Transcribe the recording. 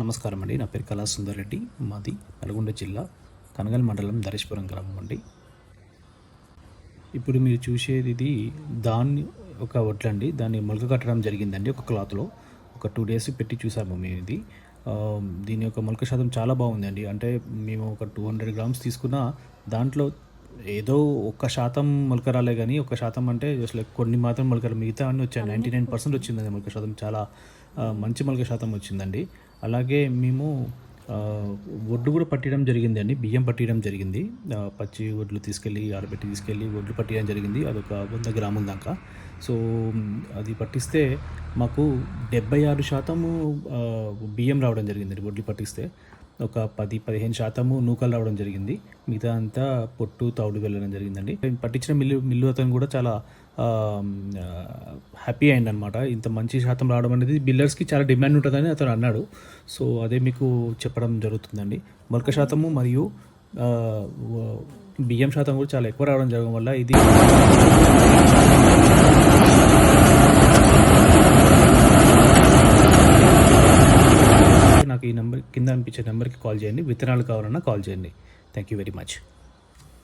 నమస్కారం అండి. నా పేరు కళా సుందర్ రెడ్డి. మాది నల్గొండ జిల్లా కనగల్ మండలం ధరేశ్వరం గ్రామం అండి. ఇప్పుడు మీరు చూసేది ఇది దాన్ని ఒక వడ్లండి. దాన్ని మొలక కట్టడం జరిగిందండి ఒక క్లాత్లో. ఒక 2 days పెట్టి చూసాము మేము ఇది. దీని యొక్క మొలక శాతం చాలా బాగుందండి. అంటే మేము ఒక 200 grams తీసుకున్న దాంట్లో ఏదో 1% మొలక రాలే కానీ, 1% అంటే అసలు కొన్ని మాత్రం మొలక మిగతా అన్నీ వచ్చాయి. 99% వచ్చిందండి మొలక శాతం. చాలా మంచి మొలక శాతం వచ్చిందండి. అలాగే మేము వడ్లు కూడా పట్టియడం జరిగిందండి. బియ్యం పట్టియడం జరిగింది. పచ్చి వడ్లు తీసుకెళ్ళి ఆరబెట్టి తీసుకెళ్ళి వడ్లు పట్టియడం జరిగింది. అదొక 100 గ్రాముల దాకా. సో అది పట్టిస్తే మాకు 76% బియ్యం రావడం జరిగిందండి. వడ్లు పట్టిస్తే ఒక 10-15% నూకలు రావడం జరిగింది. మిగతా అంతా పొట్టు తౌడు వెళ్ళడం జరిగిందండి. పట్టించిన మిల్లు అతను కూడా చాలా హ్యాపీ అయిందనమాట. ఇంత మంచి శాతం రావడం అనేది బిల్లర్స్కి చాలా డిమాండ్ ఉంటుందని అతను అన్నాడు. సో అదే మీకు చెప్పడం జరుగుతుందండి. మొలక శాతము మరియు బియ్యం శాతం కూడా చాలా ఎక్కువ రావడం జరగడం వల్ల ఇది నాకు ఈ నెంబర్ కింద అనిపించే నెంబర్కి కాల్ చేయండి. విత్తనాలు కావాలన్నా కాల్ చేయండి. Thank you very much.